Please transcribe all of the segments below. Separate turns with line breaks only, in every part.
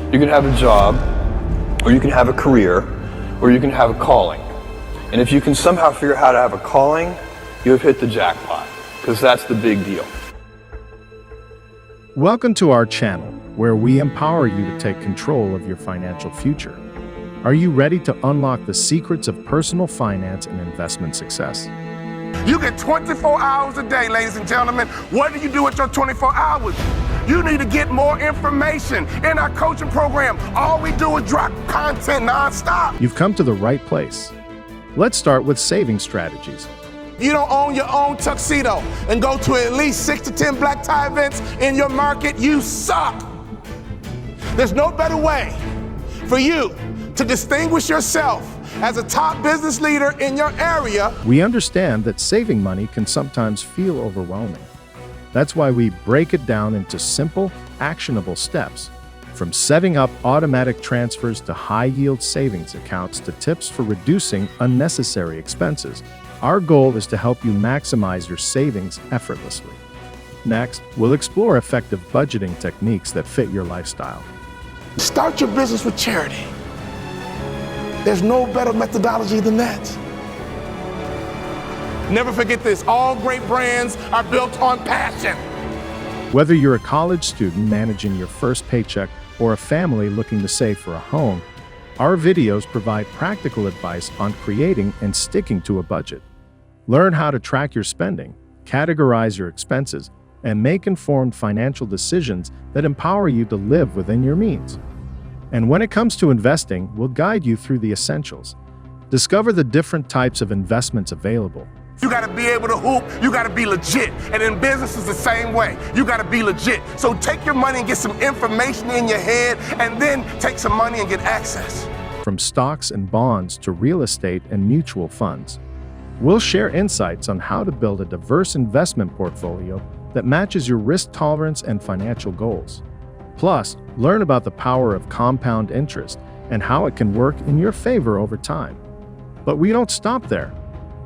You can have a job, or you can have a career, or you can have a calling. And if you can somehow figure out how to have a calling, you have hit the jackpot, because that's the big deal.
Welcome to our channel, where we empower you to take control of your financial future. Are you ready to unlock the secrets of personal finance and investment success?
You get 24 hours a day, ladies and gentlemen. What do you do with your 24 hours? You need to get more information in our coaching program. All we do is drop content nonstop.
You've come to the right place. Let's start with saving strategies.
You don't own your own tuxedo and go to at least 6 to 10 black tie events in your market, you suck. There's no better way for you to distinguish yourself as a top business leader in your area.
We understand that saving money can sometimes feel overwhelming. That's why we break it down into simple, actionable steps. From setting up automatic transfers to high-yield savings accounts to tips for reducing unnecessary expenses, our goal is to help you maximize your savings effortlessly. Next, we'll explore effective budgeting techniques that fit your lifestyle.
Start your business with charity. There's no better methodology than that. Never forget this, all great brands are built on passion.
Whether you're a college student managing your first paycheck or a family looking to save for a home, our videos provide practical advice on creating and sticking to a budget. Learn how to track your spending, categorize your expenses, and make informed financial decisions that empower you to live within your means. And when it comes to investing, we'll guide you through the essentials. Discover the different types of investments available.
You gotta be able to hoop, you gotta be legit. And in business it's the same way. You gotta be legit. So take your money and get some information in your head, and then take some money and get access.
From stocks and bonds to real estate and mutual funds, we'll share insights on how to build a diverse investment portfolio that matches your risk tolerance and financial goals. Plus, learn about the power of compound interest and how it can work in your favor over time. But we don't stop there.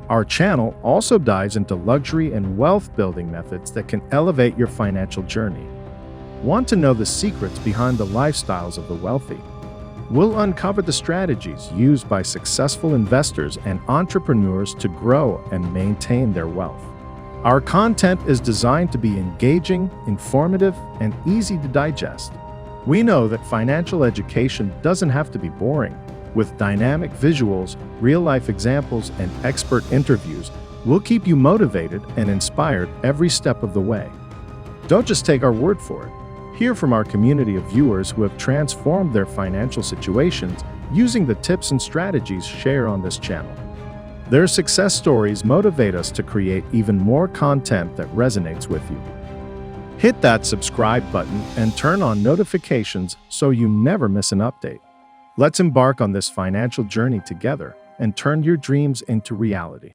Our channel also dives into luxury and wealth-building methods that can elevate your financial journey. Want to know the secrets behind the lifestyles of the wealthy? We'll uncover the strategies used by successful investors and entrepreneurs to grow and maintain their wealth. Our content is designed to be engaging, informative, and easy to digest. We know that financial education doesn't have to be boring. With dynamic visuals, real-life examples, and expert interviews, we'll keep you motivated and inspired every step of the way. Don't just take our word for it. Hear from our community of viewers who have transformed their financial situations using the tips and strategies shared on this channel. Their success stories motivate us to create even more content that resonates with you. Hit that subscribe button and turn on notifications so you never miss an update. Let's embark on this financial journey together and turn your dreams into reality.